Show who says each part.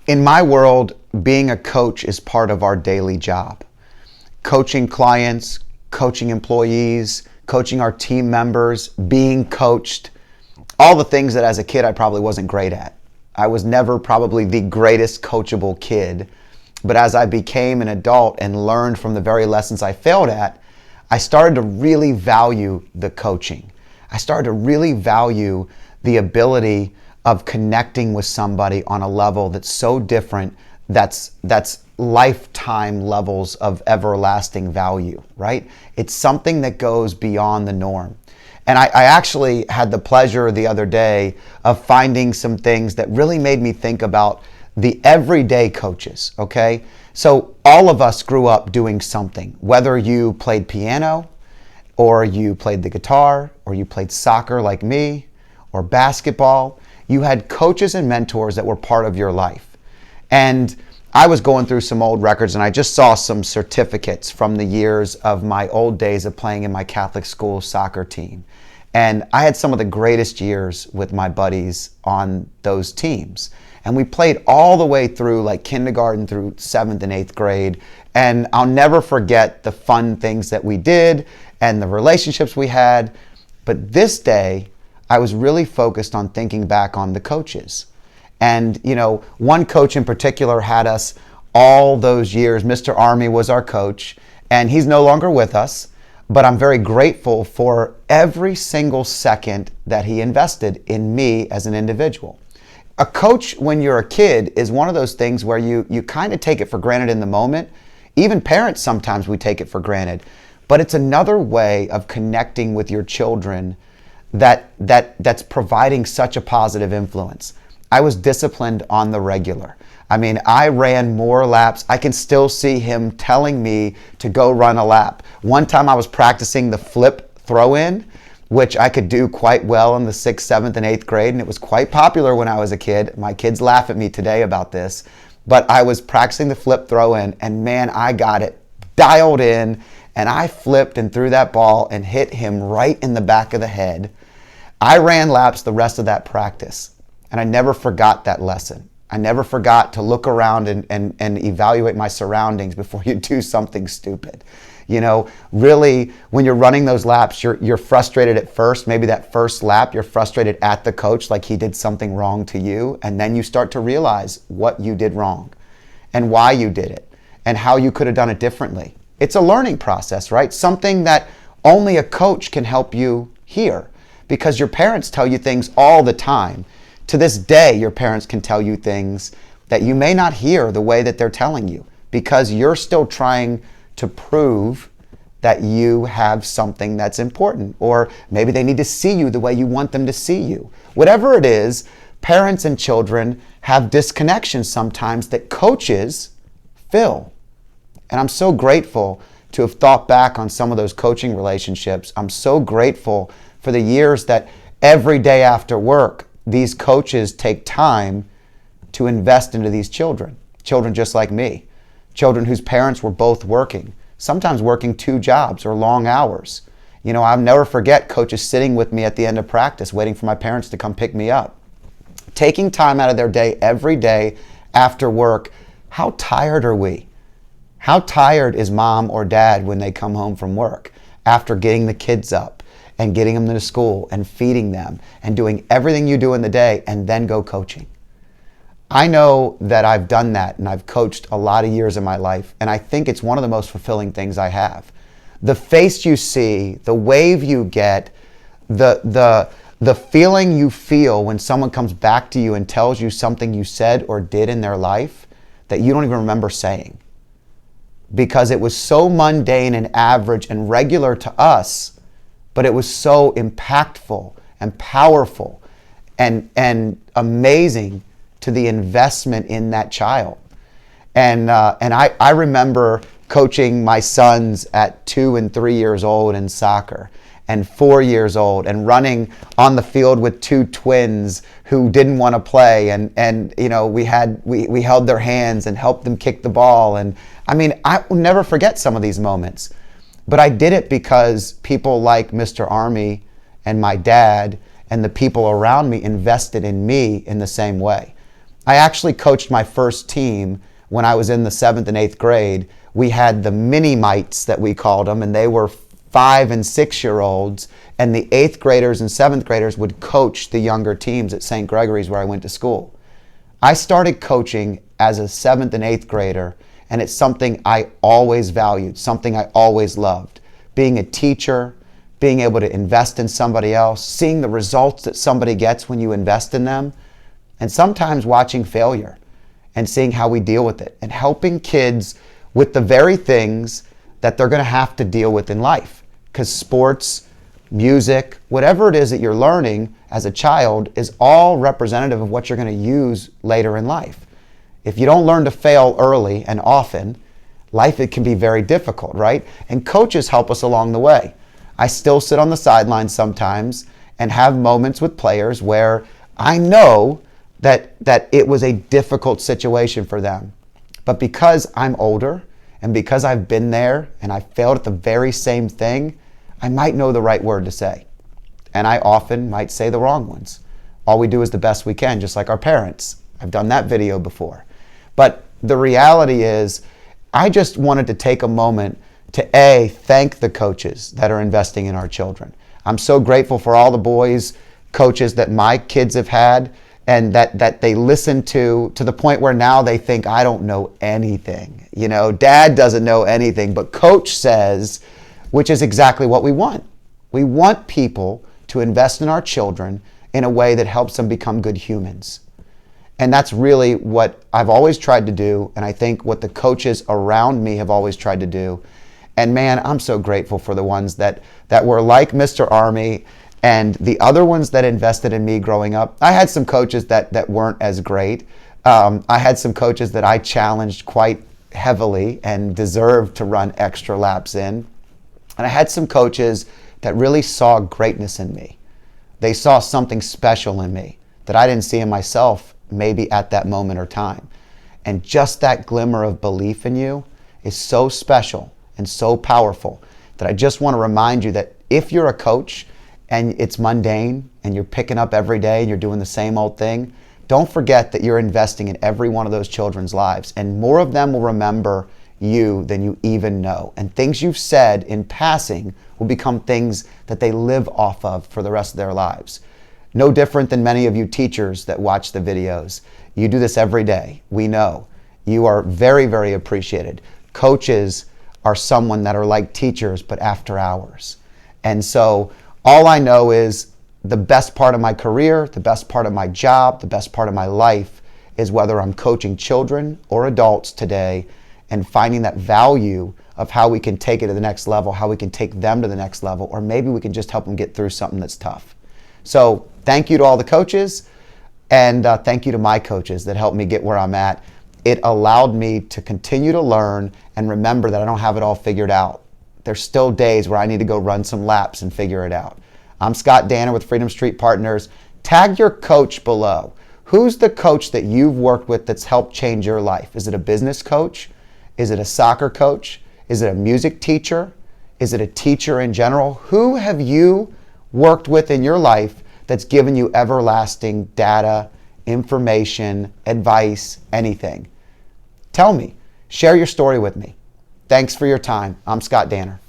Speaker 1: In my world, being a coach is part of our daily job. Coaching clients, coaching employees, coaching our team members, being coached, all the things that as a kid I probably wasn't great at. I was never probably the greatest coachable kid, but as I became an adult and learned from the very lessons I failed at, I started to really value the coaching. I started to really value the ability of connecting with somebody on a level that's so different, that's lifetime levels of everlasting value, right? It's something that goes beyond the norm. And I actually had the pleasure the other day of finding some things that really made me think about the everyday coaches, okay? So all of us grew up doing something, whether you played piano, or you played the guitar, or you played soccer like me, or basketball. You had coaches and mentors that were part of your life. And I was going through some old records and I just saw some certificates from the years of my old days of playing in my Catholic school soccer team. And I had some of the greatest years with my buddies on those teams. And we played all the way through like kindergarten through 7th and 8th grade. And I'll never forget the fun things that we did and the relationships we had. But this day, I was really focused on thinking back on the coaches. And, you know, one coach in particular had us all those years. Mr. Army was our coach, and he's no longer with us, but I'm very grateful for every single second that he invested in me as an individual. A coach, when you're a kid, is one of those things where you kind of take it for granted in the moment. Even parents, sometimes we take it for granted. But it's another way of connecting with your children that's providing such a positive influence. I was disciplined on the regular. I mean, I ran more laps. I can still see him telling me to go run a lap. One time I was practicing the flip throw-in, which I could do quite well in the 6th, 7th, and 8th grade, and it was quite popular when I was a kid. My kids laugh at me today about this, but I was practicing the flip throw-in, and man, I got it dialed in, and I flipped and threw that ball and hit him right in the back of the head. I ran laps the rest of that practice, and I never forgot that lesson. I never forgot to look around and evaluate my surroundings before you do something stupid. You know, really, when you're running those laps, you're frustrated at first. Maybe that first lap, you're frustrated at the coach like he did something wrong to you, and then you start to realize what you did wrong and why you did it and how you could have done it differently. It's a learning process, right? Something that only a coach can help you hear, because your parents tell you things all the time. To this day, your parents can tell you things that you may not hear the way that they're telling you, because you're still trying to prove that you have something that's important, or maybe they need to see you the way you want them to see you. Whatever it is, parents and children have disconnections sometimes that coaches fill. And I'm so grateful to have thought back on some of those coaching relationships. I'm so grateful for the years that every day after work, these coaches take time to invest into these children just like me, children whose parents were both working, sometimes working 2 jobs or long hours. You know, I'll never forget coaches sitting with me at the end of practice, waiting for my parents to come pick me up, taking time out of their day every day after work. How tired are we? How tired is mom or dad when they come home from work after getting the kids up and getting them to school and feeding them and doing everything you do in the day and then go coaching? I know that I've done that and I've coached a lot of years in my life, and I think it's one of the most fulfilling things I have. The face you see, the wave you get, the feeling you feel when someone comes back to you and tells you something you said or did in their life that you don't even remember saying, because it was so mundane and average and regular to us, but it was so impactful and powerful and amazing to the investment in that child. And I remember coaching my sons at 2 and 3 years old in soccer, and 4 years old, and running on the field with 2 twins who didn't want to play, and you know, we held their hands and helped them kick the ball. And I mean, I will never forget some of these moments, but I did it because people like Mr. Army and my dad and the people around me invested in me in the same way. I actually coached my first team when I was in the 7th and 8th grade. We had the mini-mites that we called them, and they were 5 and 6-year-olds, and the 8th graders and 7th graders would coach the younger teams at St. Gregory's where I went to school. I started coaching as a 7th and 8th grader, and it's something I always valued, something I always loved. Being a teacher, being able to invest in somebody else, seeing the results that somebody gets when you invest in them, and sometimes watching failure and seeing how we deal with it, and helping kids with the very things that they're going to have to deal with in life. Because sports, music, whatever it is that you're learning as a child is all representative of what you're going to use later in life. If you don't learn to fail early and often, life it can be very difficult, right? And coaches help us along the way. I still sit on the sidelines sometimes and have moments with players where I know that it was a difficult situation for them. But because I'm older and because I've been there and I failed at the very same thing, I might know the right word to say. And I often might say the wrong ones. All we do is the best we can, just like our parents. I've done that video before. But the reality is, I just wanted to take a moment to thank the coaches that are investing in our children. I'm so grateful for all the boys, coaches that my kids have had, and that they listen to the point where now they think I don't know anything. You know, dad doesn't know anything, but coach says, which is exactly what we want. We want people to invest in our children in a way that helps them become good humans. And that's really what I've always tried to do, and I think what the coaches around me have always tried to do. And man, I'm so grateful for the ones that were like Mr. Army and the other ones that invested in me growing up. I had some coaches that weren't as great. I had some coaches that I challenged quite heavily and deserved to run extra laps in. And I had some coaches that really saw greatness in me. They saw something special in me that I didn't see in myself maybe at that moment or time. And just that glimmer of belief in you is so special and so powerful that I just want to remind you that if you're a coach and it's mundane and you're picking up every day and you're doing the same old thing, don't forget that you're investing in every one of those children's lives, and more of them will remember you than you even know. And things you've said in passing will become things that they live off of for the rest of their lives. No different than many of you teachers that watch the videos. You do this every day. We know. You are very, very appreciated. Coaches are someone that are like teachers, but after hours. And so all I know is the best part of my career, the best part of my job, the best part of my life is whether I'm coaching children or adults today and finding that value of how we can take it to the next level, how we can take them to the next level, or maybe we can just help them get through something that's tough. So thank you to all the coaches, and thank you to my coaches that helped me get where I'm at. It allowed me to continue to learn and remember that I don't have it all figured out. There's still days where I need to go run some laps and figure it out. I'm Scott Danner with Freedom Street Partners. Tag your coach below. Who's the coach that you've worked with that's helped change your life? Is it a business coach? Is it a soccer coach? Is it a music teacher? Is it a teacher in general? Who have you worked with in your life that's given you everlasting data, information, advice, anything? Tell me. Share your story with me. Thanks for your time. I'm Scott Danner.